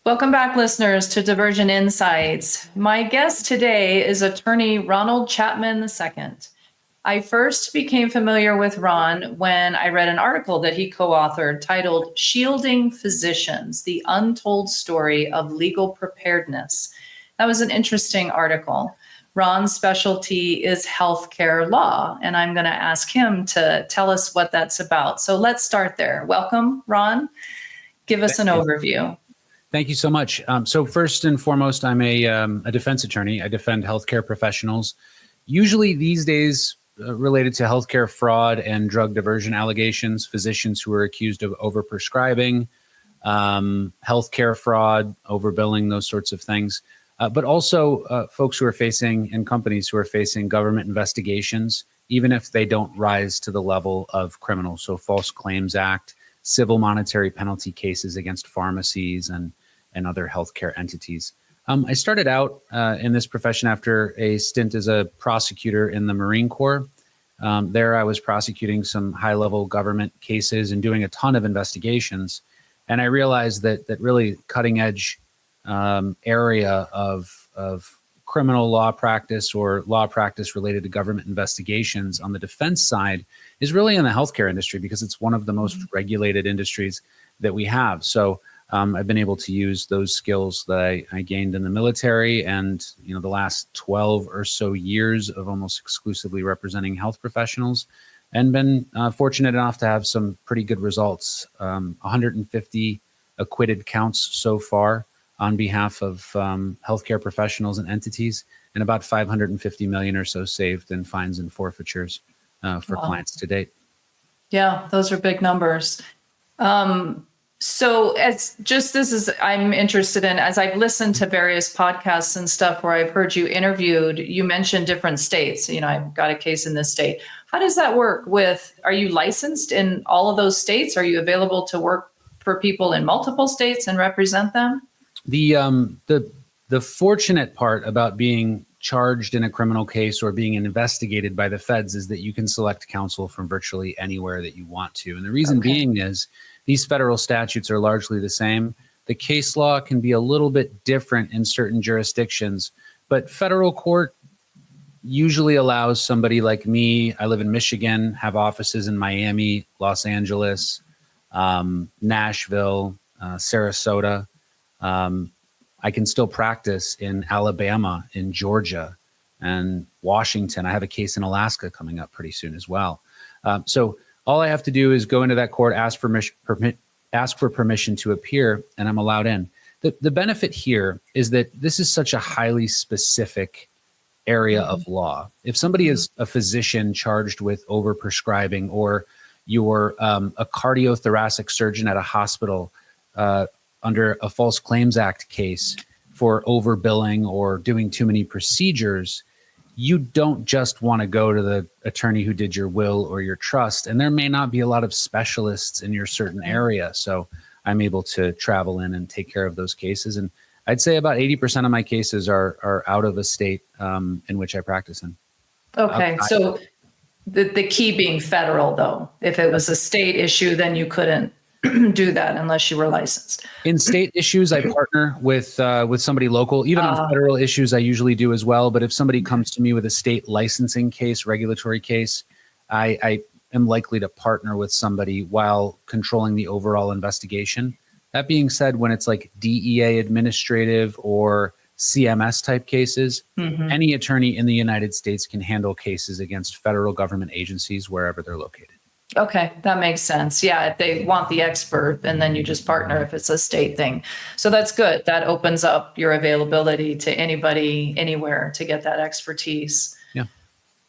Welcome back, listeners, to Diversion Insights. My guest today is Attorney Ronald Chapman II. I first became familiar with Ron when I read an article that he co-authored titled Shielding Physicians, the Untold Story of Legal Preparedness. That was an interesting article. Ron's specialty is healthcare law, and I'm going to ask him to tell us what that's about. So let's start there. Welcome, Ron. Give us an overview. Thank you so much. So first and foremost, I'm a defense attorney. I defend healthcare professionals, usually these days related to healthcare fraud and drug diversion allegations, physicians who are accused of overprescribing, healthcare fraud, overbilling, those sorts of things. But also folks who are facing, and companies who are facing government investigations, even if they don't rise to the level of criminal. So False Claims Act, civil monetary penalty cases against pharmacies and other healthcare entities. I started out in this profession after a stint as a prosecutor in the Marine Corps. There I was prosecuting some high-level government cases and doing a ton of investigations. And I realized that really cutting-edge area of criminal law practice or law practice related to government investigations on the defense side is really in the healthcare industry, because it's one of the most regulated industries that we have. So I've been able to use those skills that I gained in the military and, the last 12 or so years of almost exclusively representing health professionals, and been fortunate enough to have some pretty good results. 150 acquitted counts so far on behalf of healthcare professionals and entities, and about 550 million or so saved in fines and forfeitures for clients to date. Yeah, those are big numbers. So I'm interested in, as I've listened to various podcasts and stuff where I've heard you interviewed, you mentioned different states. I've got a case in this state. How does that work are you licensed in all of those states? Are you available to work for people in multiple states and represent them? The fortunate part about being charged in a criminal case or being investigated by the feds is that you can select counsel from virtually anywhere that you want to. And the reason being is these federal statutes are largely the same. The case law can be a little bit different in certain jurisdictions, but federal court usually allows somebody like me. I live in Michigan, have offices in Miami, Los Angeles, Nashville, Sarasota. I can still practice in Alabama, in Georgia, and Washington. I have a case in Alaska coming up pretty soon as well. So all I have to do is go into that court, ask for permission to appear, and I'm allowed in. The benefit here is that this is such a highly specific area of law. If somebody is a physician charged with overprescribing, or you're a cardiothoracic surgeon at a hospital under a False Claims Act case for overbilling or doing too many procedures, you don't just want to go to the attorney who did your will or your trust. And there may not be a lot of specialists in your certain area. So I'm able to travel in and take care of those cases. And I'd say about 80% of my cases are out of a state in which I practice in. Okay. So the key being federal, though. If it was a state issue, then you couldn't do that unless you were licensed. In state issues, I partner with somebody local. Even on federal issues, I usually do as well. But if somebody comes to me with a state licensing case, regulatory case, I am likely to partner with somebody while controlling the overall investigation. That being said, when it's like DEA administrative or CMS type cases, any attorney in the United States can handle cases against federal government agencies wherever they're located. Okay, that makes sense. Yeah, if they want the expert, and then you just partner if it's a state thing. So that's good. That opens up your availability to anybody, anywhere to get that expertise.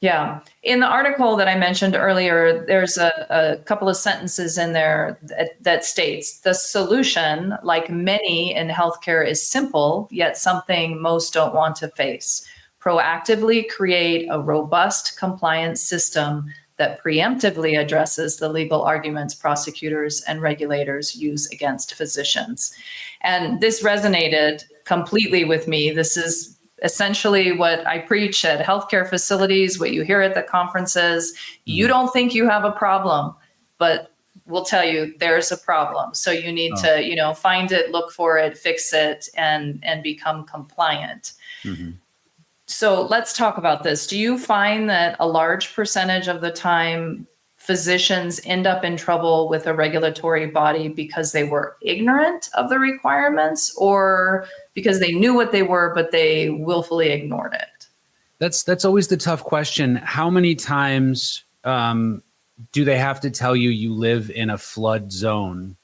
Yeah. In the article that I mentioned earlier, there's a couple of sentences in there that states the solution, like many in healthcare, is simple, yet something most don't want to face. Proactively create a robust compliance system that preemptively addresses the legal arguments prosecutors and regulators use against physicians. And this resonated completely with me. This is essentially what I preach at healthcare facilities, what you hear at the conferences. You don't think you have a problem, but will tell you there's a problem. So you need to, you know, find it, look for it, fix it, and become compliant. Mm-hmm. So let's talk about this. Do you find that a large percentage of the time physicians end up in trouble with a regulatory body because they were ignorant of the requirements, or because they knew what they were, but they willfully ignored it? That's always the tough question. How many times do they have to tell you you live in a flood zone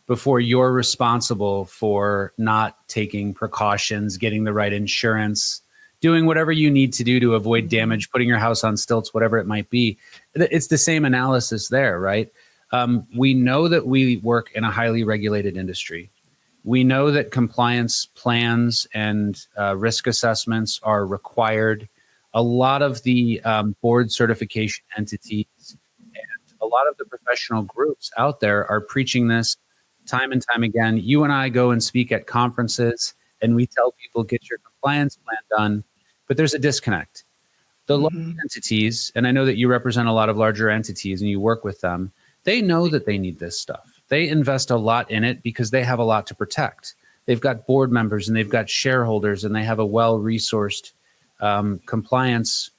before you're responsible for not taking precautions, getting the right insurance, doing whatever you need to do to avoid damage, putting your house on stilts, whatever it might be? It's the same analysis there, right? We know that we work in a highly regulated industry. We know that compliance plans and risk assessments are required. A lot of the board certification entities and a lot of the professional groups out there are preaching this time and time again. You and I go and speak at conferences and we tell people, get your compliance plan done, but there's a disconnect. The large entities, and I know that you represent a lot of larger entities and you work with them, they know that they need this stuff. They invest a lot in it because they have a lot to protect. They've got board members and they've got shareholders and they have a well-resourced compliance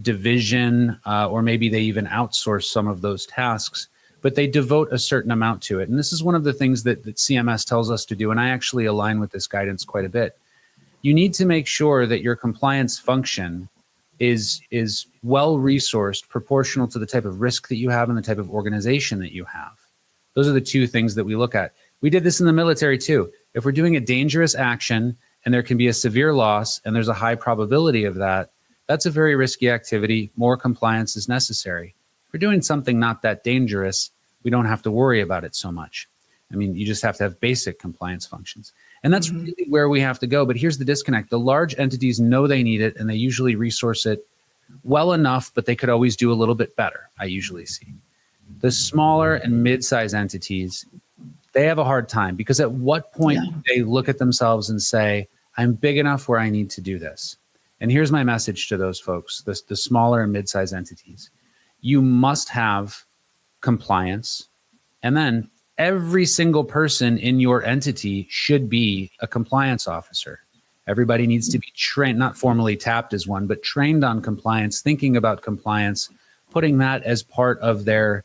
division, or maybe they even outsource some of those tasks, but they devote a certain amount to it. And this is one of the things that CMS tells us to do, and I actually align with this guidance quite a bit. You need to make sure that your compliance function is well-resourced, proportional to the type of risk that you have and the type of organization that you have. Those are the two things that we look at. We did this in the military too. If we're doing a dangerous action and there can be a severe loss and there's a high probability of that, that's a very risky activity. More compliance is necessary. If we're doing something not that dangerous, we don't have to worry about it so much. I mean, you just have to have basic compliance functions. And that's really where we have to go. But here's the disconnect. The large entities know they need it and they usually resource it well enough, but they could always do a little bit better, I usually see. The smaller and mid-sized entities, they have a hard time because at what point do they look at themselves and say, I'm big enough where I need to do this? And here's my message to those folks, the smaller and mid-sized entities. You must have compliance, and then every single person in your entity should be a compliance officer. Everybody needs to be trained, not formally tapped as one, but trained on compliance, thinking about compliance, putting that as part of their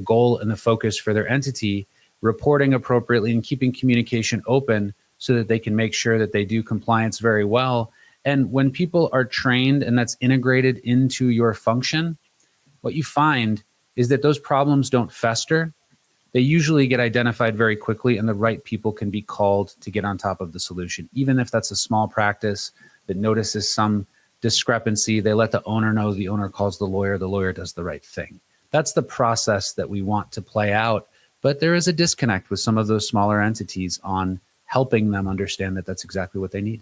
goal and the focus for their entity, reporting appropriately and keeping communication open so that they can make sure that they do compliance very well. And when people are trained and that's integrated into your function, what you find is that those problems don't fester. They usually get identified very quickly and the right people can be called to get on top of the solution. Even if that's a small practice that notices some discrepancy, they let the owner know, the owner calls the lawyer does the right thing. That's the process that we want to play out. But there is a disconnect with some of those smaller entities on helping them understand that that's exactly what they need.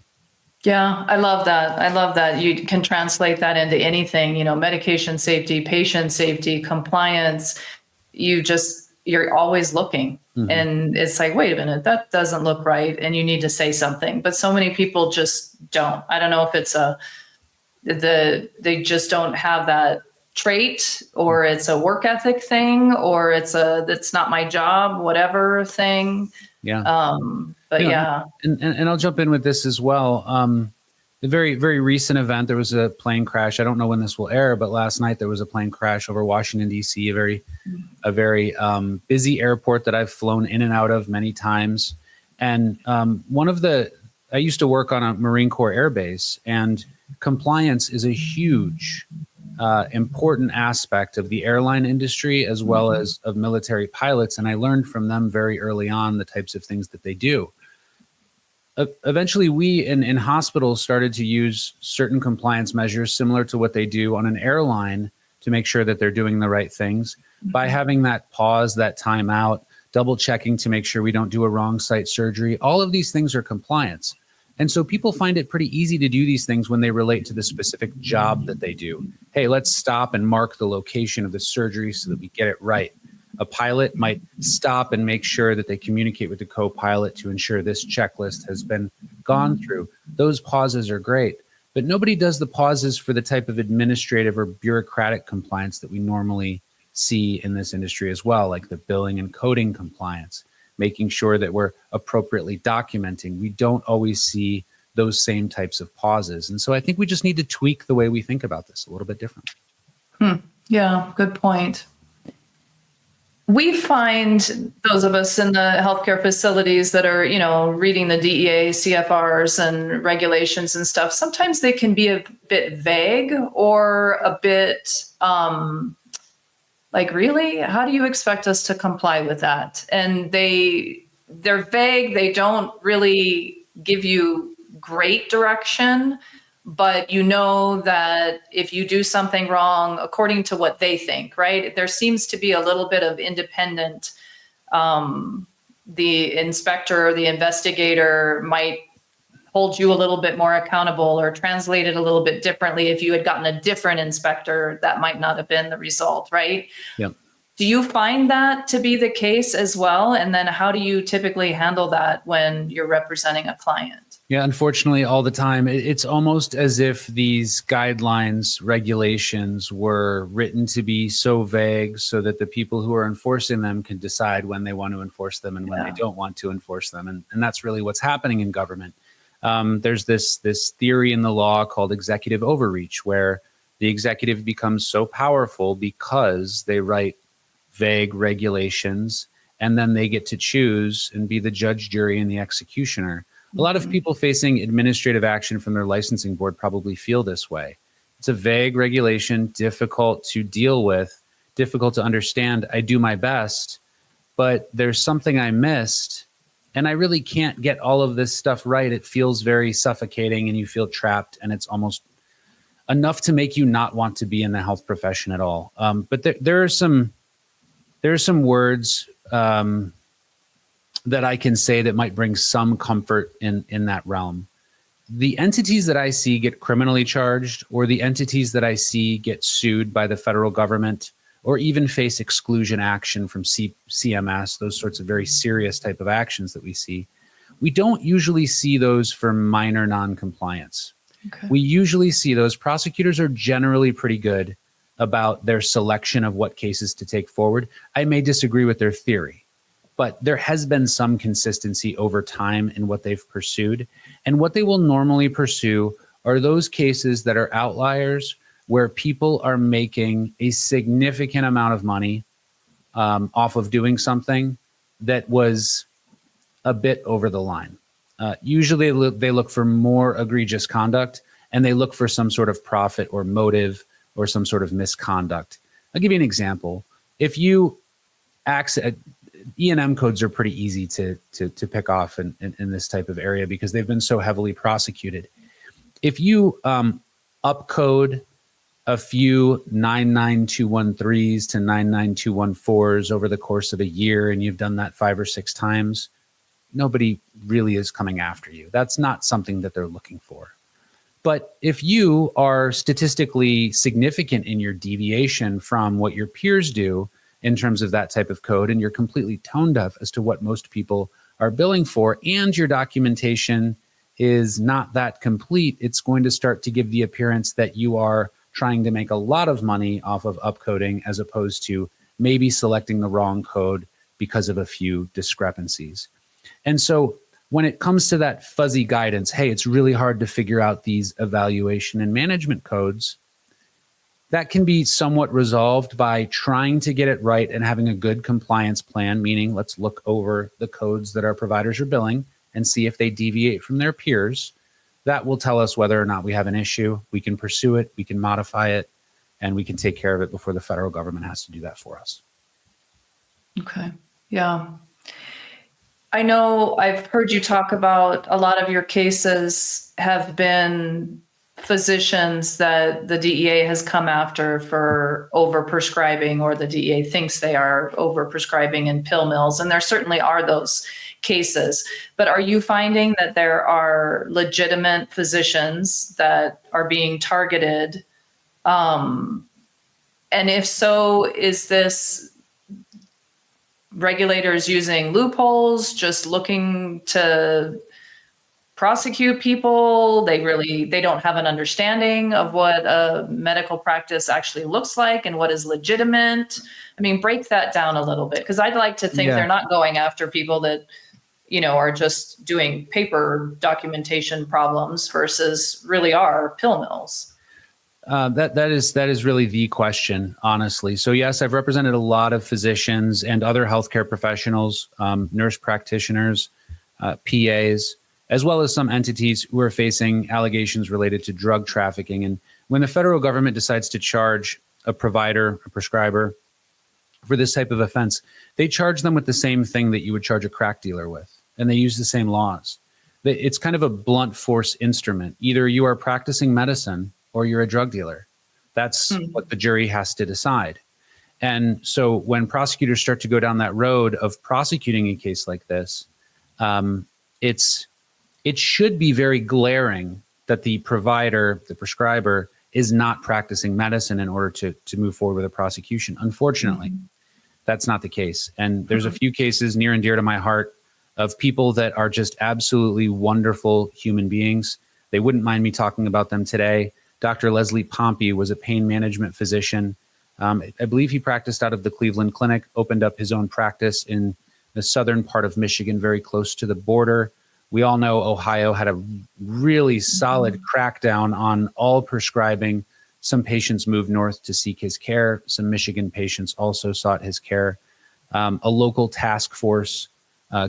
Yeah, I love that. I love that. You can translate that into anything, you know, medication safety, patient safety, compliance. You're always looking. And it's like, wait a minute, that doesn't look right. And you need to say something. But so many people just don't. I don't know if it's they just don't have that trait, or it's a work ethic thing, or it's not my job, whatever thing. Yeah. But And I'll jump in with this as well. The very, very recent event, there was a plane crash. I don't know when this will air, but last night there was a plane crash over Washington, D.C., a very busy airport that I've flown in and out of many times. And I used to work on a Marine Corps air base, and compliance is a huge, important aspect of the airline industry as well as of military pilots. And I learned from them very early on the types of things that they do. Eventually, we in hospitals started to use certain compliance measures similar to what they do on an airline to make sure that they're doing the right things by having that pause, that time out, double checking to make sure we don't do a wrong site surgery. All of these things are compliance. And so people find it pretty easy to do these things when they relate to the specific job that they do. Hey, let's stop and mark the location of the surgery so that we get it right. A pilot might stop and make sure that they communicate with the co-pilot to ensure this checklist has been gone through. Those pauses are great, but nobody does the pauses for the type of administrative or bureaucratic compliance that we normally see in this industry as well, like the billing and coding compliance, making sure that we're appropriately documenting. We don't always see those same types of pauses. And so I think we just need to tweak the way we think about this a little bit different. Yeah, good point. We find those of us in the healthcare facilities that are, reading the DEA, CFRs and regulations and stuff, sometimes they can be a bit vague or a bit like, really? How do you expect us to comply with that? And they're vague. They don't really give you great direction, but you know that if you do something wrong, according to what they think, right? There seems to be a little bit of independent, the inspector or the investigator might hold you a little bit more accountable or translate it a little bit differently. If you had gotten a different inspector, that might not have been the result, right? Yep. Do you find that to be the case as well? And then how do you typically handle that when you're representing a client? Yeah, unfortunately, all the time, it's almost as if these guidelines, regulations were written to be so vague so that the people who are enforcing them can decide when they want to enforce them and when they don't want to enforce them. And that's really what's happening in government. There's this theory in the law called executive overreach, where the executive becomes so powerful because they write vague regulations and then they get to choose and be the judge, jury, and the executioner. A lot of people facing administrative action from their licensing board probably feel this way. It's a vague regulation, difficult to deal with, difficult to understand. I do my best, but there's something I missed, and I really can't get all of this stuff right. It feels very suffocating, and you feel trapped, and it's almost enough to make you not want to be in the health profession at all. But there are some words that I can say that might bring some comfort in that realm. The entities that I see get criminally charged, or the entities that I see get sued by the federal government, or even face exclusion action from CMS, those sorts of very serious type of actions that we see, we don't usually see those for minor non-compliance. Okay. We usually see those. Prosecutors are generally pretty good about their selection of what cases to take forward. I may disagree with their theory, but there has been some consistency over time in what they've pursued. And what they will normally pursue are those cases that are outliers, where people are making a significant amount of money off of doing something that was a bit over the line. Usually they look for more egregious conduct, and they look for some sort of profit or motive or some sort of misconduct. I'll give you an example. If you E&M codes are pretty easy to pick off in this type of area because they've been so heavily prosecuted. If you upcode a few 99213s to 99214s over the course of a year, and you've done that 5 or 6 times, nobody really is coming after you. That's not something that they're looking for. But if you are statistically significant in your deviation from what your peers do in terms of that type of code, and you're completely tone deaf as to what most people are billing for, and your documentation is not that complete, it's going to start to give the appearance that you are trying to make a lot of money off of upcoding, as opposed to maybe selecting the wrong code because of a few discrepancies. And so when it comes to that fuzzy guidance, hey, it's really hard to figure out these evaluation and management codes, that can be somewhat resolved by trying to get it right and having a good compliance plan, meaning let's look over the codes that our providers are billing and see if they deviate from their peers. That will tell us whether or not we have an issue. We can pursue it, we can modify it, and we can take care of it before the federal government has to do that for us. Okay. Yeah. I know I've heard you talk about a lot of your cases have been physicians that the DEA has come after for overprescribing, or the DEA thinks they are overprescribing in pill mills. And there certainly are those cases. But are you finding that there are legitimate physicians that are being targeted? And if so, is this regulators using loopholes, just looking to prosecute people. They don't have an understanding of what a medical practice actually looks like and what is legitimate. I mean, break that down a little bit, because I'd like to think they're not going after people that, are just doing paper documentation problems versus really are pill mills. That is really the question, honestly. So yes, I've represented a lot of physicians and other healthcare professionals, nurse practitioners, PAs, as well as some entities who are facing allegations related to drug trafficking. And when the federal government decides to charge a provider, a prescriber for this type of offense, they charge them with the same thing that you would charge a crack dealer with, and they use the same laws. It's kind of a blunt force instrument. Either you are practicing medicine or you're a drug dealer. That's what the jury has to decide. And so when prosecutors start to go down that road of prosecuting a case like this, it should be very glaring that the provider, the prescriber, is not practicing medicine in order to move forward with a prosecution. Unfortunately, that's not the case. And there's a few cases near and dear to my heart of people that are just absolutely wonderful human beings. They wouldn't mind me talking about them today. Dr. Leslie Pompey was a pain management physician. I believe he practiced out of the Cleveland Clinic, opened up his own practice in the southern part of Michigan, very close to the border. We all know Ohio had a really solid crackdown on all prescribing. Some patients moved north to seek his care. Some Michigan patients also sought his care. A local task force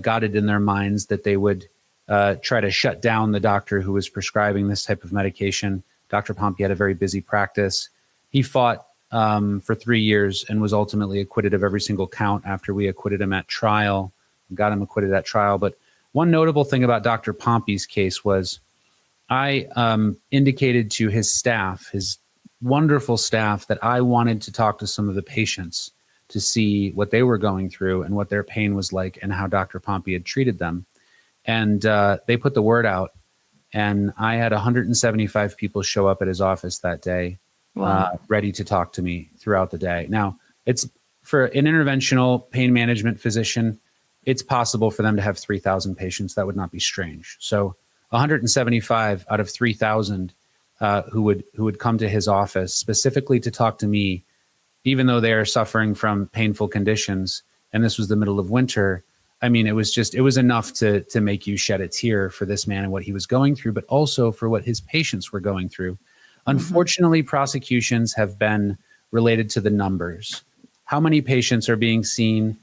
got it in their minds that they would try to shut down the doctor who was prescribing this type of medication. Dr. Pompey had a very busy practice. He fought for 3 years and was ultimately acquitted of every single count after we acquitted him at trial, got him acquitted at trial. But one notable thing about Dr. Pompey's case was I indicated to his staff, his wonderful staff, that I wanted to talk to some of the patients to see what they were going through and what their pain was like and how Dr. Pompey had treated them. And they put the word out. And I had 175 people show up at his office that day, ready to talk to me throughout the day. Now, it's for an interventional pain management physician, it's possible for them to have 3,000 patients. That would not be strange. So 175 out of 3,000 who would come to his office specifically to talk to me, even though they are suffering from painful conditions. And this was the middle of winter. I mean, it was enough to make you shed a tear for this man and what he was going through, but also for what his patients were going through. Unfortunately, prosecutions have been related to the numbers. How many patients are being seen?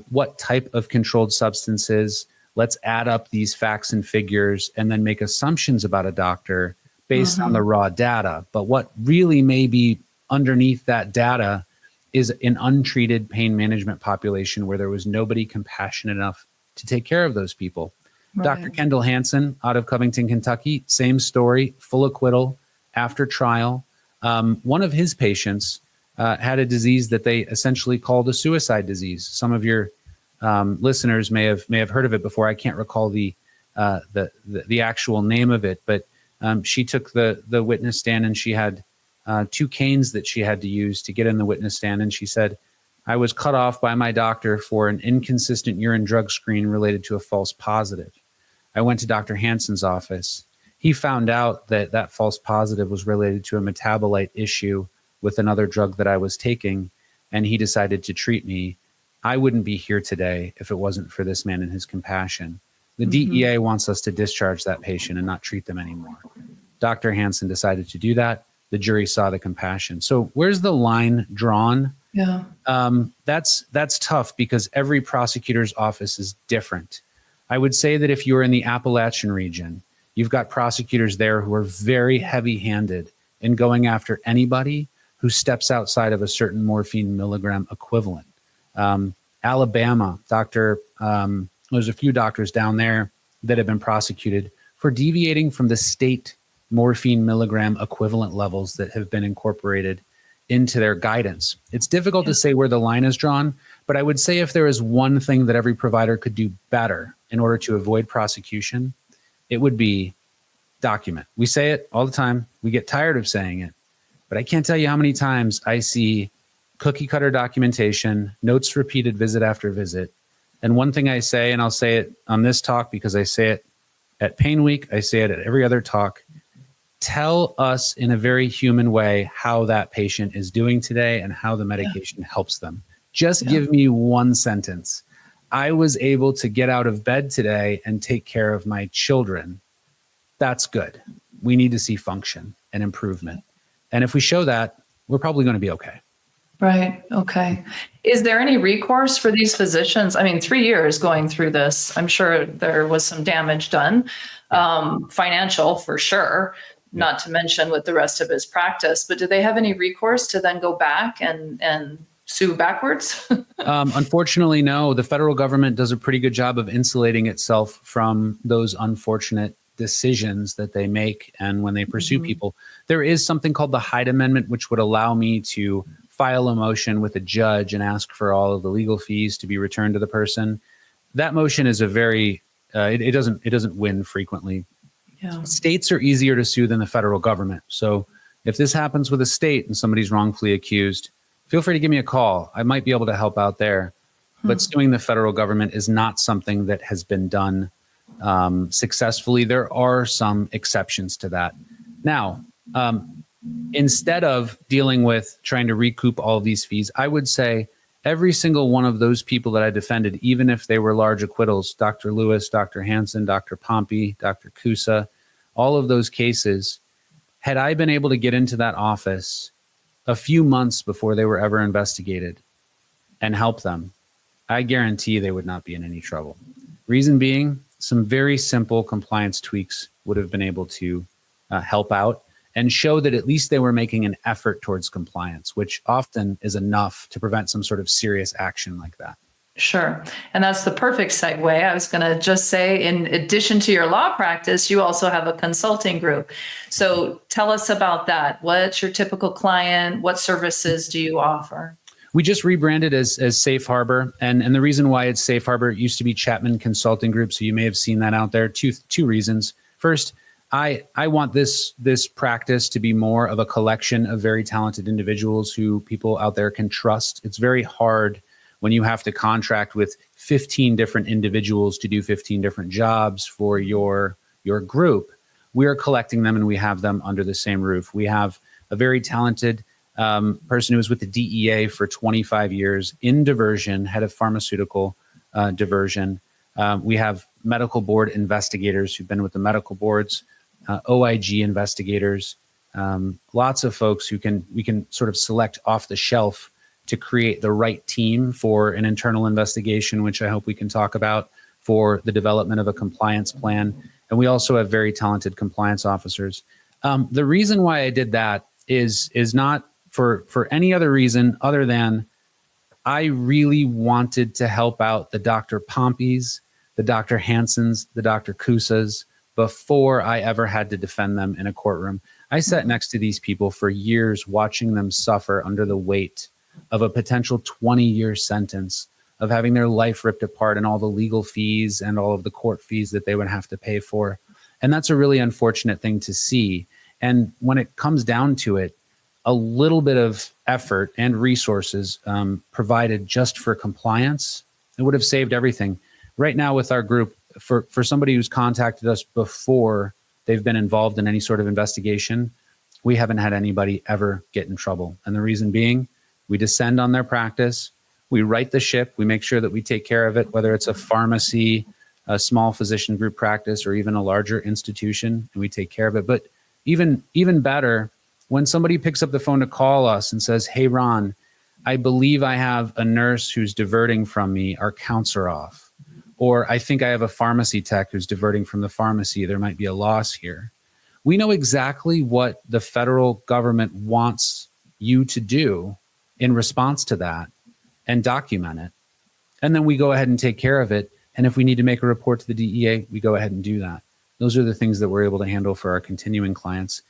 What type of controlled substances? Let's add up these facts and figures and then make assumptions about a doctor based on the raw data. But what really may be underneath that data is an untreated pain management population where there was nobody compassionate enough to take care of those people. Right. Dr. Kendall Hansen out of Covington, Kentucky, same story, full acquittal after trial. One of his patients had a disease that they essentially called a suicide disease. Some of your listeners may have heard of it before. I can't recall the actual name of it, but she took the witness stand and she had 2 canes that she had to use to get in the witness stand. And she said, I was cut off by my doctor for an inconsistent urine drug screen related to a false positive. I went to Dr. Hansen's office. He found out that that false positive was related to a metabolite issue with another drug that I was taking, and he decided to treat me. I wouldn't be here today if it wasn't for this man and his compassion. The DEA wants us to discharge that patient and not treat them anymore. Dr. Hansen decided to do that. The jury saw the compassion. So where's the line drawn? Yeah. That's tough because every prosecutor's office is different. I would say that if you're in the Appalachian region, you've got prosecutors there who are very heavy-handed in going after anybody who steps outside of a certain morphine milligram equivalent. Alabama, there's a few doctors down there that have been prosecuted for deviating from the state morphine milligram equivalent levels that have been incorporated into their guidance. It's difficult to say where the line is drawn, but I would say if there is one thing that every provider could do better in order to avoid prosecution, it would be document. We say it all the time. We get tired of saying it, but I can't tell you how many times I see cookie cutter documentation, notes repeated visit after visit. And one thing I say, and I'll say it on this talk because I say it at Pain Week. I say it at every other talk. Tell us in a very human way how that patient is doing today and how the medication helps them. Just give me one sentence. I was able to get out of bed today and take care of my children. That's good. We need to see function and improvement. And if we show that, we're probably going to be okay. Right. Okay. Is there any recourse for these physicians? I mean, 3 years going through this, I'm sure there was some damage done, financial for sure, not to mention with the rest of his practice. But do they have any recourse to then go back and sue backwards? Unfortunately, no. The federal government does a pretty good job of insulating itself from those unfortunate decisions that they make. And when they pursue people, there is something called the Hyde Amendment, which would allow me to file a motion with a judge and ask for all of the legal fees to be returned to the person. That motion is a very, it doesn't win frequently. Yeah. States are easier to sue than the federal government. So if this happens with a state and somebody's wrongfully accused, feel free to give me a call. I might be able to help out there. But suing the federal government is not something that has been done successfully. There are some exceptions to that. Now, instead of dealing with trying to recoup all of these fees, I would say every single one of those people that I defended, even if they were large acquittals, Dr. Lewis, Dr. Hansen, Dr. Pompey, Dr. Kusa, all of those cases, had I been able to get into that office a few months before they were ever investigated and help them, I guarantee they would not be in any trouble. Reason being, some very simple compliance tweaks would have been able to help out and show that at least they were making an effort towards compliance, which often is enough to prevent some sort of serious action like that. Sure. And that's the perfect segue. I was going to just say, in addition to your law practice, you also have a consulting group. So tell us about that. What's your typical client? What services do you offer? We just rebranded as Safe Harbor. And the reason why it's Safe Harbor, it used to be Chapman Consulting Group. So you may have seen that out there. Two reasons. First, I want this practice to be more of a collection of very talented individuals who people out there can trust. It's very hard when you have to contract with 15 different individuals to do 15 different jobs for your group. We are collecting them and we have them under the same roof. We have a very talented person who was with the DEA for 25 years in diversion, head of pharmaceutical diversion. We have medical board investigators who've been with the medical boards, OIG investigators, lots of folks who we can sort of select off the shelf to create the right team for an internal investigation, which I hope we can talk about, for the development of a compliance plan. And we also have very talented compliance officers. The reason why I did that is not for any other reason other than I really wanted to help out the Dr. Pompeys, the Dr. Hansens, the Dr. Kusas before I ever had to defend them in a courtroom. I sat next to these people for years, watching them suffer under the weight of a potential 20-year sentence, of having their life ripped apart and all the legal fees and all of the court fees that they would have to pay for. And that's a really unfortunate thing to see. And when it comes down to it, a little bit of effort and resources provided just for compliance, it would have saved everything. Right now with our group, for somebody who's contacted us before they've been involved in any sort of investigation, we haven't had anybody ever get in trouble. And the reason being, we descend on their practice, we right the ship, we make sure that we take care of it, whether it's a pharmacy, a small physician group practice, or even a larger institution, and we take care of it. But even better, when somebody picks up the phone to call us and says, "Hey, Ron, I believe I have a nurse who's diverting from me, our counts are off," or "I think I have a pharmacy tech who's diverting from the pharmacy, there might be a loss here." We know exactly what the federal government wants you to do in response to that and document it. And then we go ahead and take care of it. And if we need to make a report to the DEA, we go ahead and do that. Those are the things that we're able to handle for our continuing clients.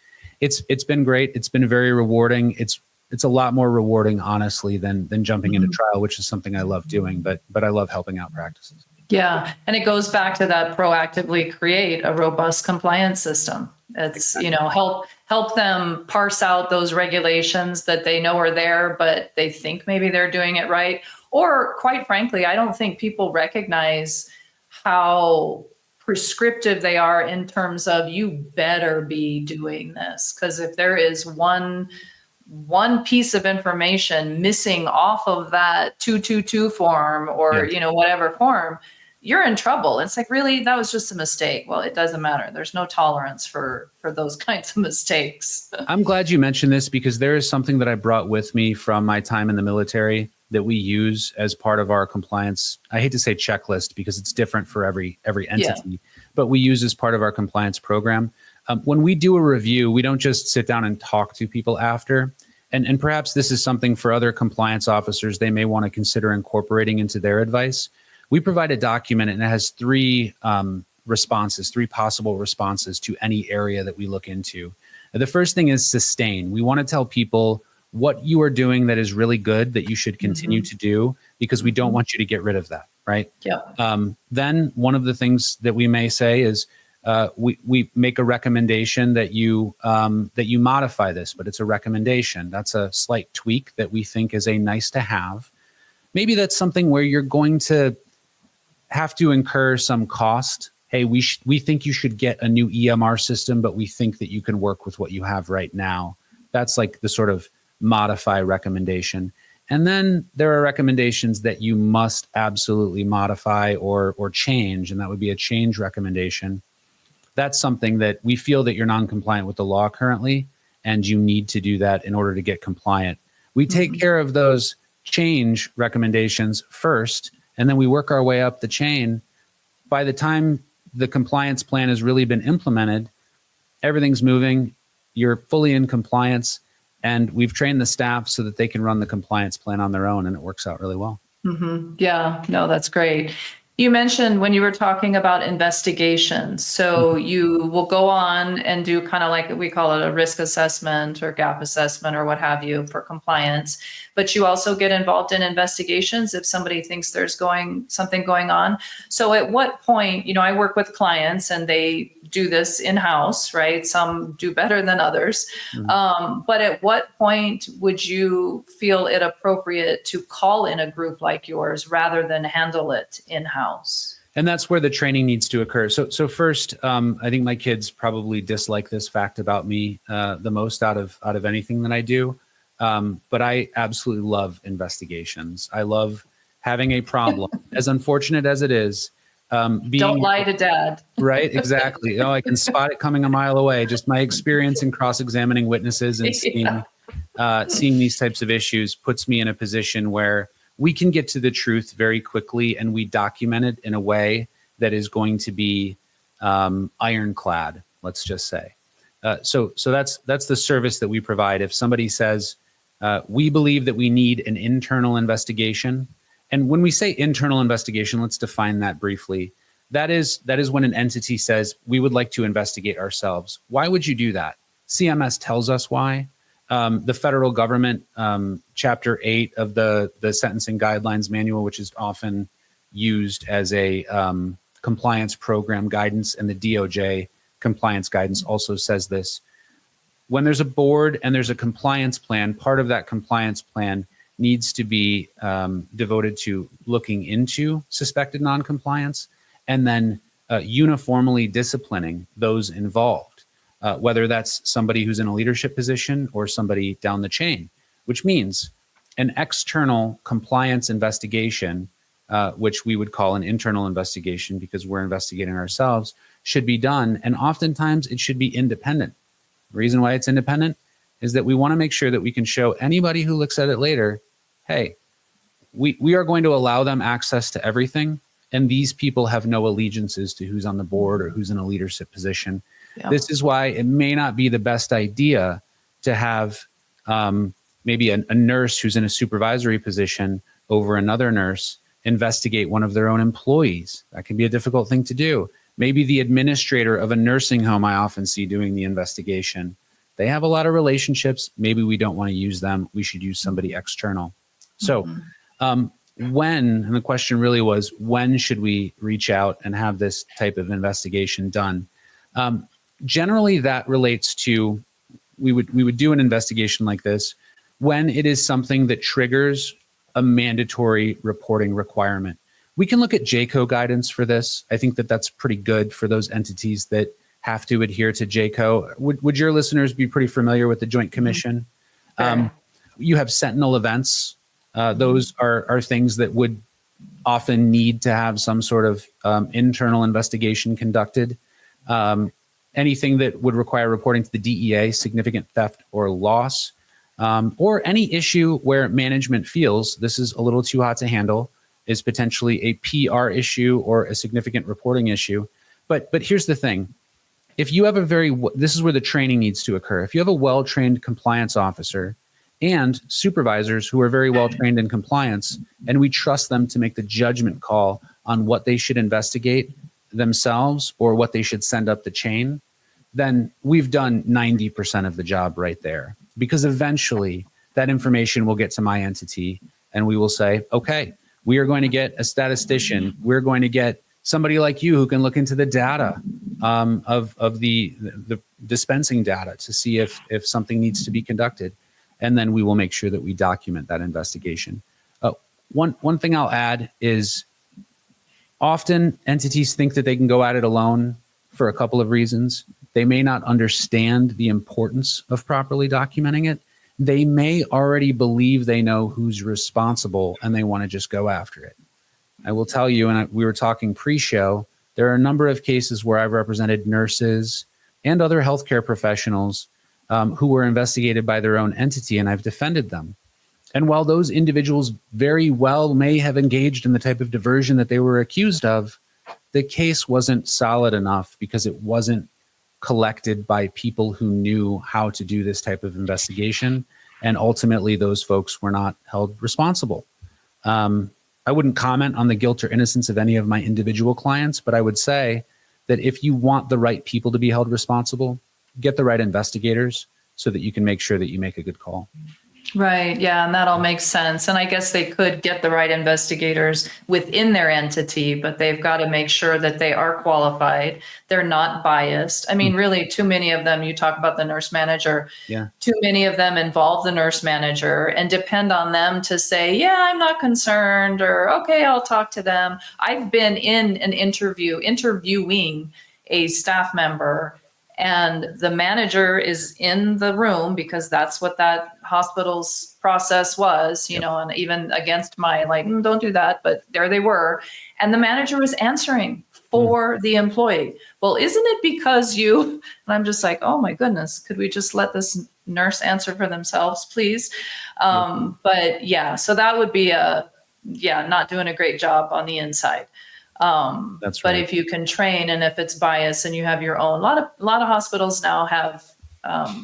It's been great. It's been very rewarding. It's a lot more rewarding, honestly, than jumping into trial, which is something I love doing, but I love helping out practices. Yeah. And it goes back to that proactively create a robust compliance system. It's, help them parse out those regulations that they know are there, but they think maybe they're doing it right. Or quite frankly, I don't think people recognize how prescriptive they are in terms of you better be doing this. Because if there is one piece of information missing off of that 222 form or, whatever form, you're in trouble. It's like, really, that was just a mistake. Well, it doesn't matter. There's no tolerance for those kinds of mistakes. I'm glad you mentioned this because there is something that I brought with me from my time in the military that we use as part of our compliance. I hate to say checklist because it's different for every entity, but we use as part of our compliance program. When we do a review, we don't just sit down and talk to people after. And perhaps this is something for other compliance officers they may want to consider incorporating into their advice. We provide a document and it has three possible responses to any area that we look into. The first thing is sustain. We want to tell people what you are doing that is really good that you should continue to do because we don't want you to get rid of that, right? Yeah. Then one of the things that we may say is we make a recommendation that you modify this, but it's a recommendation. That's a slight tweak that we think is a nice to have. Maybe that's something where you're going to have to incur some cost. Hey, we think you should get a new EMR system, but we think that you can work with what you have right now. That's like the sort of modify recommendation. And then there are recommendations that you must absolutely modify or change, and that would be a change recommendation. That's something that we feel that you're non-compliant with the law currently, and you need to do that in order to get compliant. We take care of those change recommendations first, and then we work our way up the chain. By the time the compliance plan has really been implemented, everything's moving, you're fully in compliance, and we've trained the staff so that they can run the compliance plan on their own, and it works out really well. Yeah, no, that's great. You mentioned when you were talking about investigations, so you will go on and do kind of like we call it a risk assessment or gap assessment or what have you for compliance, but you also get involved in investigations if somebody thinks there's something going on. So at what point, I work with clients and they do this in-house, right? Some do better than others. But at what point would you feel it appropriate to call in a group like yours rather than handle it in-house? And that's where the training needs to occur. So first, I think my kids probably dislike this fact about me the most out of anything that I do. But I absolutely love investigations. I love having a problem, as unfortunate as it is. Don't lie to dad. Right, exactly. I can spot it coming a mile away. Just my experience in cross-examining witnesses and seeing these types of issues puts me in a position where we can get to the truth very quickly, and we document it in a way that is going to be ironclad, let's just say. So that's the service that we provide. If somebody says, we believe that we need an internal investigation, and when we say internal investigation, let's define that briefly. That is when an entity says, we would like to investigate ourselves. Why would you do that? CMS tells us why. The federal government, Chapter 8 of the Sentencing Guidelines Manual, which is often used as a compliance program guidance, and the DOJ compliance guidance also says this. When there's a board and there's a compliance plan, part of that compliance plan needs to be devoted to looking into suspected noncompliance and then uniformly disciplining those involved, whether that's somebody who's in a leadership position or somebody down the chain, which means an external compliance investigation, which we would call an internal investigation because we're investigating ourselves, should be done. And oftentimes it should be independent. The reason why it's independent is that we want to make sure that we can show anybody who looks at it later, hey, we are going to allow them access to everything, and these people have no allegiances to who's on the board or who's in a leadership position. Yeah. This is why it may not be the best idea to have maybe a nurse who's in a supervisory position over another nurse investigate one of their own employees. That can be a difficult thing to do. Maybe the administrator of a nursing home I often see doing the investigation. They have a lot of relationships. Maybe we don't want to use them. We should use somebody external. So when, and the question really was, when should we reach out and have this type of investigation done? Generally, that relates to, we would do an investigation like this when it is something that triggers a mandatory reporting requirement. We can look at JCO guidance for this. I think that that's pretty good for those entities that have to adhere to JCO. Would your listeners be pretty familiar with the Joint Commission? Sure. You have sentinel events. Those are things that would often need to have some sort of internal investigation conducted. Anything that would require reporting to the DEA, significant theft or loss, or any issue where management feels this is a little too hot to handle, is potentially a PR issue or a significant reporting issue. But here's the thing. If you have this is where the training needs to occur. If you have a well-trained compliance officer and supervisors who are very well-trained in compliance, and we trust them to make the judgment call on what they should investigate themselves or what they should send up the chain, then we've done 90% of the job right there. Because eventually that information will get to my entity and we will say, okay, we are going to get a statistician. We're going to get somebody like you who can look into the data of the dispensing data to see if something needs to be conducted. And then we will make sure that we document that investigation. One thing I'll add is often entities think that they can go at it alone for a couple of reasons. They may not understand the importance of properly documenting it. They may already believe they know who's responsible and they want to just go after it. I will tell you, and we were talking pre-show, there are a number of cases where I've represented nurses and other healthcare professionals who were investigated by their own entity, and I've defended them. And while those individuals very well may have engaged in the type of diversion that they were accused of, the case wasn't solid enough because it wasn't collected by people who knew how to do this type of investigation. And ultimately, those folks were not held responsible. I wouldn't comment on the guilt or innocence of any of my individual clients, but I would say that if you want the right people to be held responsible, get the right investigators so that you can make sure that you make a good call. Right. Yeah. And that all makes sense. And I guess they could get the right investigators within their entity, but they've got to make sure that they are qualified. They're not biased. I mean, really, too many of them, you talk about the nurse manager, too many of them involve the nurse manager and depend on them to say, yeah, I'm not concerned, or, okay, I'll talk to them. I've been in an interviewing a staff member, and the manager is in the room because that's what that hospital's process was, you know, and even against my don't do that, but there they were. And the manager was answering for the employee. Well, isn't it because you, and I'm just like, oh my goodness, could we just let this nurse answer for themselves, please? But yeah, so that would be not doing a great job on the inside. That's right. But if you can train, and if it's bias and you have your own, a lot of hospitals now have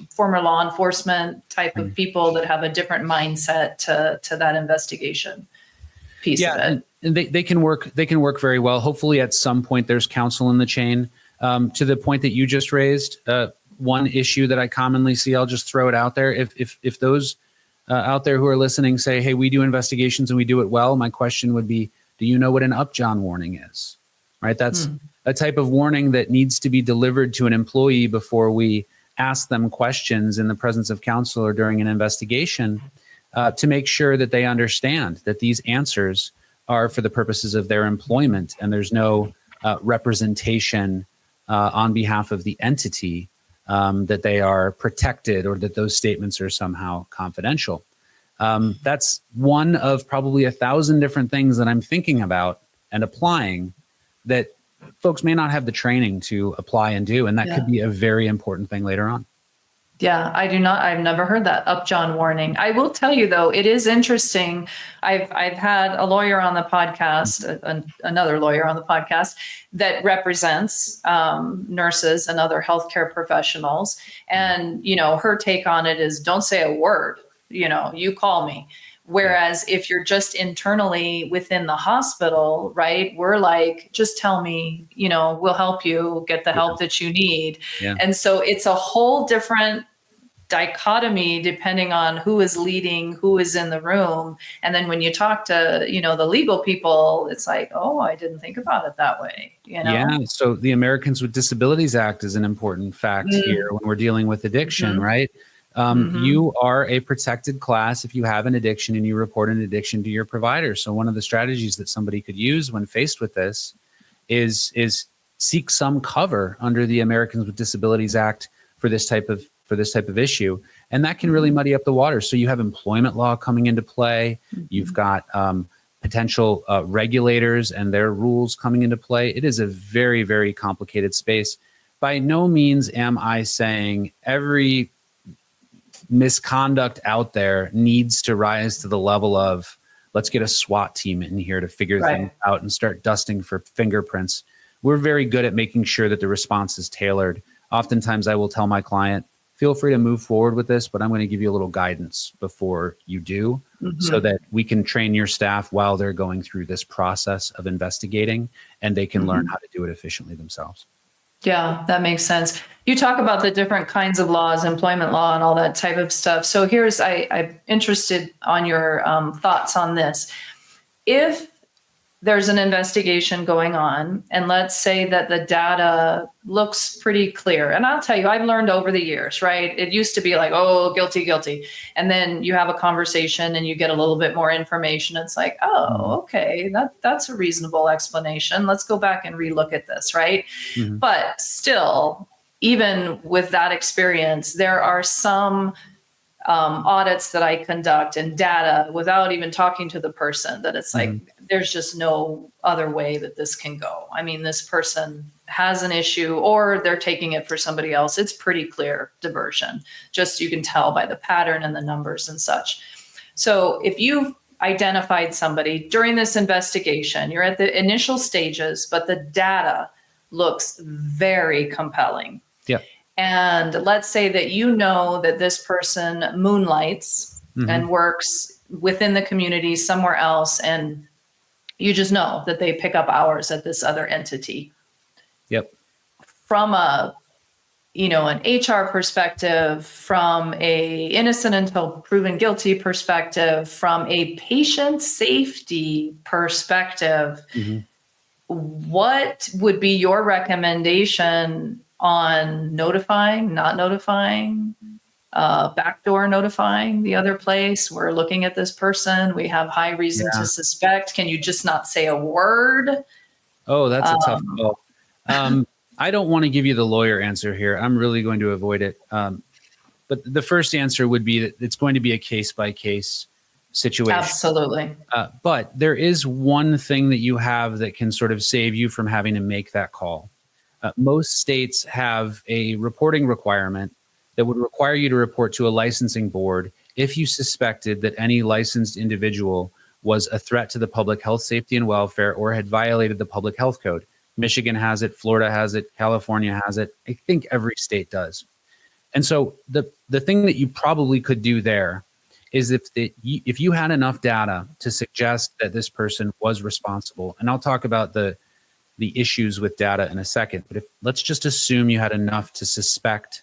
former law enforcement type of people that have a different mindset to that investigation piece of it. And they can work very well. Hopefully at some point there's counsel in the chain. To the point that you just raised, one issue that I commonly see, I'll just throw it out there. If those out there who are listening say, hey, we do investigations and we do it well, my question would be, do you know what an upjohn warning is? Right? That's a type of warning that needs to be delivered to an employee before we ask them questions in the presence of counsel or during an investigation to make sure that they understand that these answers are for the purposes of their employment and there's no representation on behalf of the entity that they are protected or that those statements are somehow confidential. That's one of probably 1,000 different things that I'm thinking about and applying that folks may not have the training to apply and do. And that could be a very important thing later on. Yeah, I've never heard that upjohn warning. I will tell you though, it is interesting. I've had a lawyer on the podcast, another lawyer on the podcast that represents nurses and other healthcare professionals. And, you know, her take on it is don't say a word, you know, you call me. Whereas if you're just internally within the hospital, right, we're like, just tell me, you know, we'll help you get the help that you need. Yeah. And so it's a whole different dichotomy depending on who is leading, who is in the room. And then when you talk to, you know, the legal people, it's like, oh, I didn't think about it that way. You know? Yeah. So the Americans with Disabilities Act is an important fact here when we're dealing with addiction, right? You are a protected class if you have an addiction and you report an addiction to your provider. So one of the strategies that somebody could use when faced with this is seek some cover under the Americans with Disabilities Act for this type of issue. And that can really muddy up the water. So you have employment law coming into play. You've got potential regulators and their rules coming into play. It is a very, very complicated space. By no means am I saying every misconduct out there needs to rise to the level of, let's get a SWAT team in here to figure things out and start dusting for fingerprints. We're very good at making sure that the response is tailored. Oftentimes I will tell my client, feel free to move forward with this, but I'm going to give you a little guidance before you do, so that we can train your staff while they're going through this process of investigating, and they can learn how to do it efficiently themselves. Yeah, that makes sense. You talk about the different kinds of laws, employment law and all that type of stuff. So I'm interested on your thoughts on this. If there's an investigation going on, and let's say that the data looks pretty clear. And I'll tell you, I've learned over the years, right? It used to be like, oh, guilty, guilty. And then you have a conversation and you get a little bit more information. It's like, oh, okay, that's a reasonable explanation. Let's go back and relook at this, right? But still, even with that experience, there are some audits that I conduct and data without even talking to the person that it's like, there's just no other way that this can go. I mean, this person has an issue or they're taking it for somebody else. It's pretty clear diversion. Just you can tell by the pattern and the numbers and such. So if you've identified somebody during this investigation, you're at the initial stages, but the data looks very compelling. Yeah. And let's say that you know that this person moonlights and works within the community somewhere else, and you just know that they pick up hours at this other entity. Yep. From an HR perspective, from a innocent until proven guilty perspective, from a patient safety perspective, what would be your recommendation on notifying, not notifying, backdoor notifying the other place? We're looking at this person. We have high reason to suspect. Can you just not say a word? Oh, that's a tough call. I don't want to give you the lawyer answer here. I'm really going to avoid it. But the first answer would be that it's going to be a case-by-case situation. Absolutely. But there is one thing that you have that can sort of save you from having to make that call. Most states have a reporting requirement that would require you to report to a licensing board if you suspected that any licensed individual was a threat to the public health, safety, and welfare, or had violated the public health code. Michigan has it, Florida has it, California has it. I think every state does. And so the thing that you probably could do there is if you had enough data to suggest that this person was responsible, and I'll talk about the issues with data in a second, but let's just assume you had enough to suspect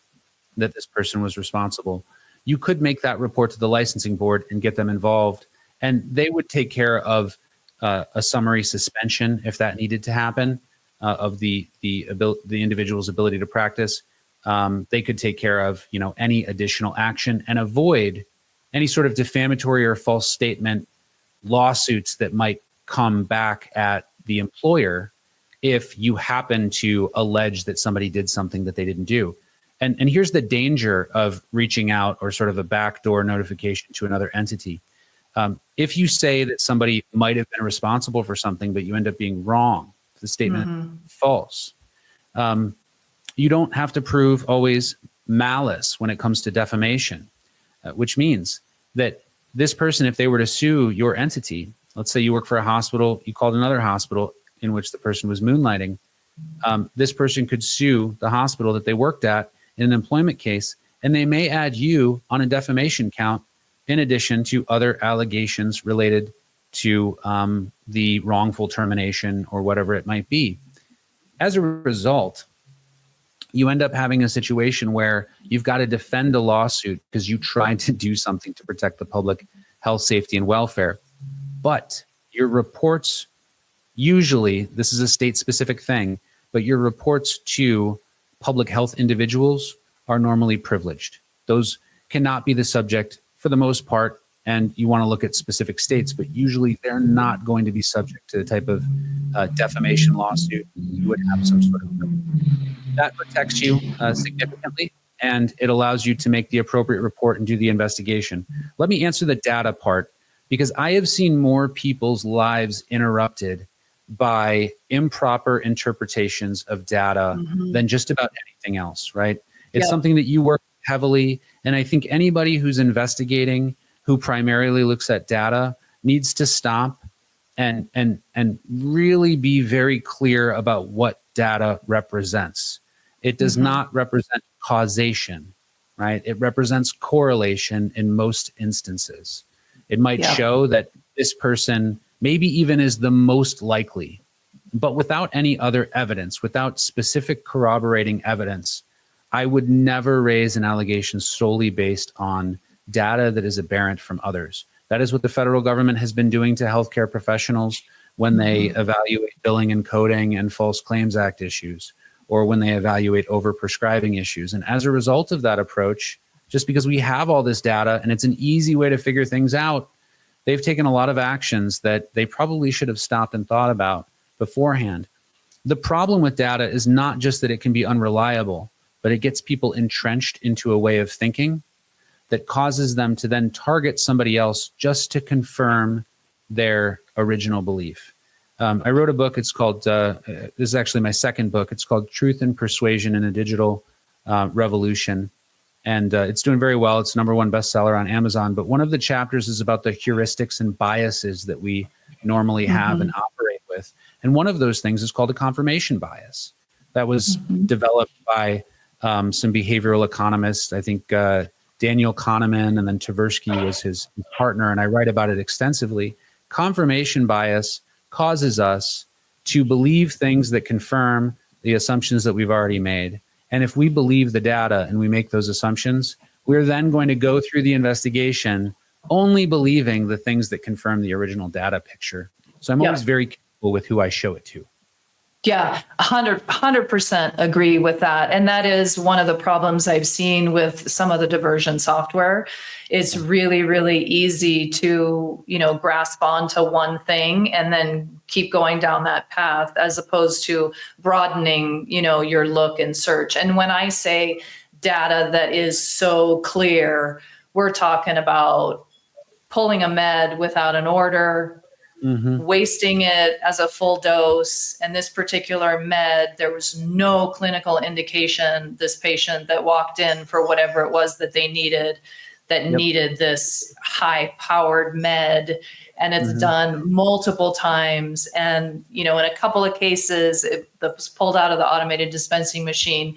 that this person was responsible, you could make that report to the licensing board and get them involved, and they would take care of a summary suspension if that needed to happen of the individual's ability to practice. They could take care of any additional action and avoid any sort of defamatory or false statement lawsuits that might come back at the employer if you happen to allege that somebody did something that they didn't do. And here's the danger of reaching out or sort of a backdoor notification to another entity. If you say that somebody might have been responsible for something, but you end up being wrong, the statement false, you don't have to prove always malice when it comes to defamation, which means that this person, if they were to sue your entity, let's say you work for a hospital, you called another hospital in which the person was moonlighting, this person could sue the hospital that they worked at in an employment case, and they may add you on a defamation count in addition to other allegations related to the wrongful termination or whatever it might be. As a result, you end up having a situation where you've got to defend a lawsuit because you tried to do something to protect the public health, safety, and welfare. But your reports, usually, this is a state-specific thing, but your reports to public health individuals are normally privileged. Those cannot be the subject for the most part. And you want to look at specific states, but usually they're not going to be subject to the type of defamation lawsuit you would have some sort of. That protects you significantly, and it allows you to make the appropriate report and do the investigation. Let me answer the data part, because I have seen more people's lives interrupted by improper interpretations of data than just about anything else, right? It's something that you work heavily, and I think anybody who's investigating who primarily looks at data needs to stop and really be very clear about what data represents. It does not represent causation, right? It represents correlation in most instances. It might show that this person maybe even is the most likely, but without any other evidence, without specific corroborating evidence, I would never raise an allegation solely based on data that is aberrant from others. That is what the federal government has been doing to healthcare professionals when they evaluate billing and coding and False Claims Act issues, or when they evaluate overprescribing issues. And as a result of that approach, just because we have all this data and it's an easy way to figure things out, they've taken a lot of actions that they probably should have stopped and thought about beforehand. The problem with data is not just that it can be unreliable, but it gets people entrenched into a way of thinking that causes them to then target somebody else just to confirm their original belief. I wrote a book, it's called, this is actually my second book, it's called Truth and Persuasion in a Digital Revolution. And it's doing very well. It's #1 bestseller on Amazon. But one of the chapters is about the heuristics and biases that we normally have and operate with. And one of those things is called a confirmation bias. That was developed by some behavioral economists. I think Daniel Kahneman, and then Tversky was his partner, and I write about it extensively. Confirmation bias causes us to believe things that confirm the assumptions that we've already made. And if we believe the data and we make those assumptions, we're then going to go through the investigation only believing the things that confirm the original data picture. So I'm always very careful with who I show it to. Yeah, 100% agree with that. And that is one of the problems I've seen with some of the diversion software. It's really, really easy to, grasp onto one thing and then keep going down that path, as opposed to broadening, your look and search. And when I say data that is so clear, we're talking about pulling a med without an order, wasting it as a full dose. And this particular med, there was no clinical indication this patient that walked in for whatever it was that they needed, needed this high-powered med. And it's done multiple times. And, in a couple of cases, it was pulled out of the automated dispensing machine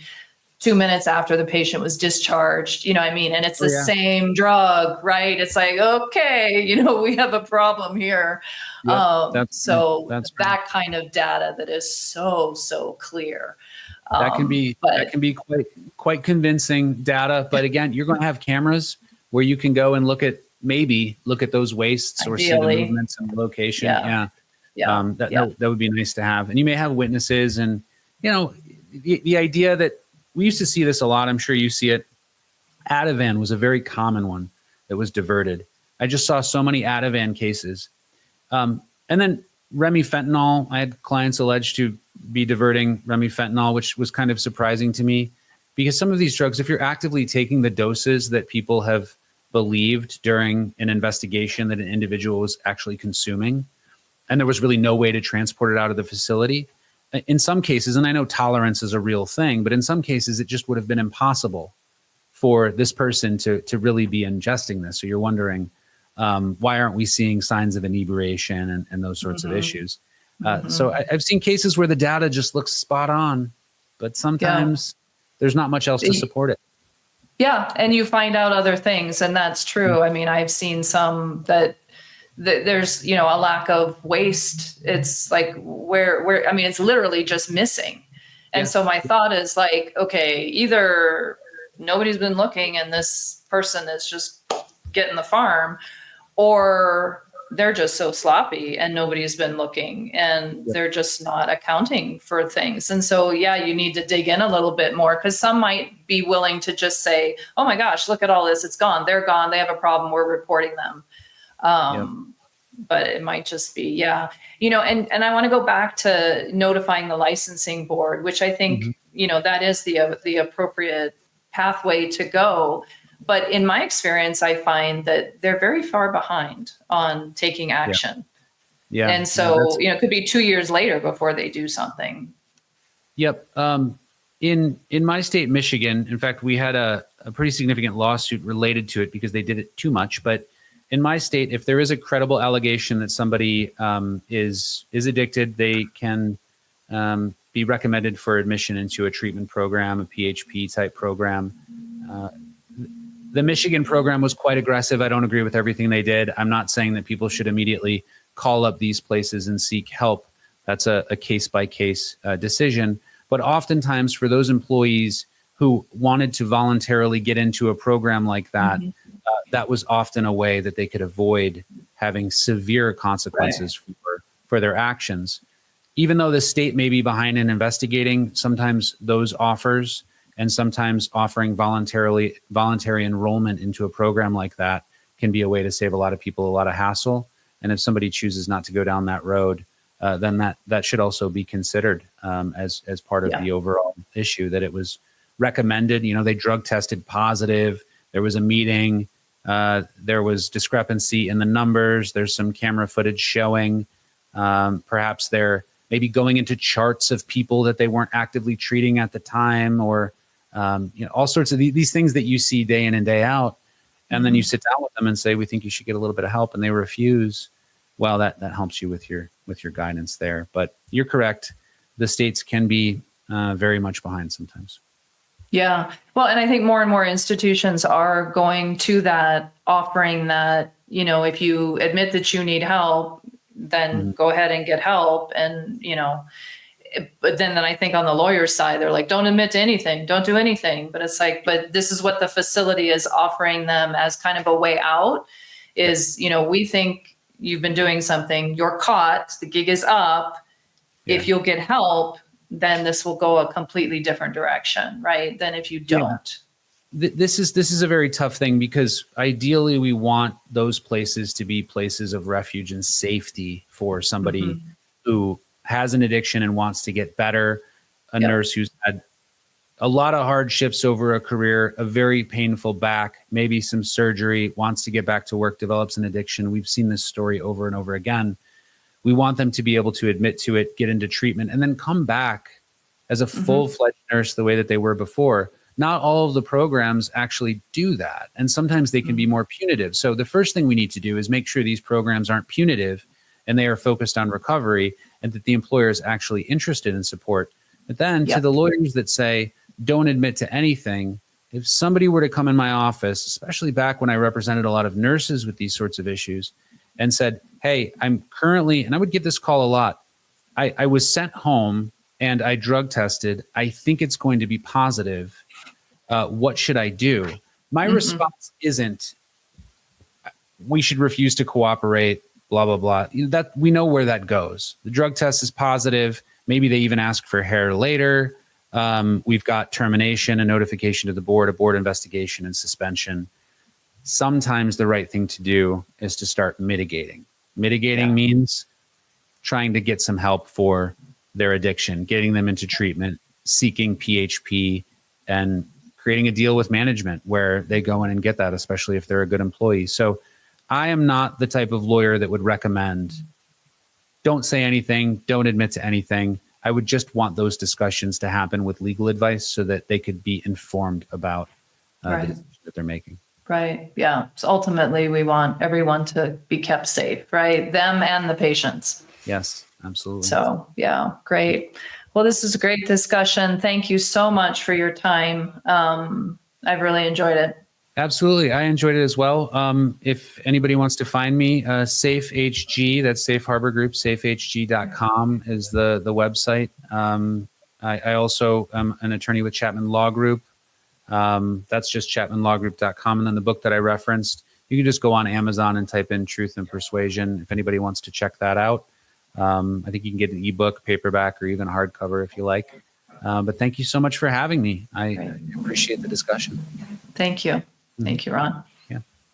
2 minutes after the patient was discharged, And it's the same drug, right? It's like, okay, we have a problem here. That's that kind of data that is so clear. That can be quite convincing data. But again, you're going to have cameras where you can go and look at those wastes or see the movements and the location. That would be nice to have. And you may have witnesses, and the idea that we used to see this a lot. I'm sure you see it. Ativan was a very common one that was diverted. I just saw so many Ativan cases. And then remifentanil, I had clients alleged to be diverting remifentanil, which was kind of surprising to me, because some of these drugs, if you're actively taking the doses that people have believed during an investigation that an individual was actually consuming, and there was really no way to transport it out of the facility, in some cases, and I know tolerance is a real thing, but in some cases, it just would have been impossible for this person to really be ingesting this. So you're wondering, why aren't we seeing signs of inebriation and those sorts of issues? So I've seen cases where the data just looks spot on, but sometimes there's not much else to support it. Yeah, and you find out other things, and that's true. I mean, I've seen some that there's, a lack of waste. It's like where it's literally just missing. And so my thought is like, okay, either nobody's been looking and this person is just getting the farm, or they're just so sloppy and nobody's been looking and they're just not accounting for things. And so, yeah, you need to dig in a little bit more because some might be willing to just say, oh my gosh, look at all this. It's gone. They're gone. They have a problem. We're reporting them. But it might just be, and I want to go back to notifying the licensing board, which I think, that is the appropriate pathway to go. But in my experience, I find that they're very far behind on taking action. Yeah. And so, it could be 2 years later before they do something. Yep. In my state, Michigan, in fact, we had a pretty significant lawsuit related to it because they did it too much. But in my state, if there is a credible allegation that somebody is addicted, they can be recommended for admission into a treatment program, a PHP type program. The Michigan program was quite aggressive. I don't agree with everything they did. I'm not saying that people should immediately call up these places and seek help. That's a case-by-case decision. But oftentimes for those employees who wanted to voluntarily get into a program like that, that was often a way that they could avoid having severe consequences for their actions. Even though the state may be behind in investigating, sometimes those offers and sometimes offering voluntary enrollment into a program like that can be a way to save a lot of people a lot of hassle. And if somebody chooses not to go down that road, then that should also be considered as part of the overall issue, that it was recommended. They drug tested positive. There was a meeting. There was discrepancy in the numbers. There's some camera footage showing. Perhaps they're maybe going into charts of people that they weren't actively treating at the time, or all sorts of these things that you see day in and day out. And then you sit down with them and say, we think you should get a little bit of help, and they refuse. Well, that helps you with your guidance there. But you're correct. The states can be very much behind sometimes. Yeah. Well, and I think more and more institutions are going to that, offering that, if you admit that you need help, then go ahead and get help. And, but then I think on the lawyer's side, they're like, don't admit to anything, don't do anything. But it's like, but this is what the facility is offering them as kind of a way out is, we think you've been doing something, you're caught, the gig is up. Yeah. If you'll get help, then this will go a completely different direction, right? Than if you don't. Yeah. This is a very tough thing because ideally we want those places to be places of refuge and safety for somebody who has an addiction and wants to get better, a nurse who's had a lot of hardships over a career, a very painful back, maybe some surgery, wants to get back to work, develops an addiction. We've seen this story over and over again. We want them to be able to admit to it, get into treatment, and then come back as a full-fledged nurse the way that they were before. Not all of the programs actually do that. And sometimes they can be more punitive. So the first thing we need to do is make sure these programs aren't punitive and they are focused on recovery, and that the employer is actually interested in support. But then to the lawyers that say, don't admit to anything, if somebody were to come in my office, especially back when I represented a lot of nurses with these sorts of issues, and said, hey, I'm currently, and I would get this call a lot, I was sent home and I drug tested. I think it's going to be positive. What should I do? My response isn't, we should refuse to cooperate, blah, blah, blah. That we know where that goes. The drug test is positive. Maybe they even ask for hair later. We've got termination, a notification to the board, a board investigation, and suspension. Sometimes the right thing to do is to start mitigating. Mitigating means trying to get some help for their addiction, getting them into treatment, seeking PHP, and creating a deal with management where they go in and get that, especially if they're a good employee. So I am not the type of lawyer that would recommend, don't say anything, don't admit to anything. I would just want those discussions to happen with legal advice so that they could be informed about the decision that they're making. Right. Yeah. So ultimately, we want everyone to be kept safe, right? Them and the patients. Yes, absolutely. So, yeah, great. Well, this is a great discussion. Thank you so much for your time. I've really enjoyed it. Absolutely. I enjoyed it as well. If anybody wants to find me, SafeHG, that's Safe Harbor Group, safehg.com is the website. I also am an attorney with Chapman Law Group. That's just chapmanlawgroup.com. And then the book that I referenced, You can just go on Amazon and type in Truth and Persuasion if anybody wants to check that out. I think you can get an ebook, paperback, or even hardcover if you like. But thank you so much for having me. I appreciate the discussion. Thank you. Thank you, Ron.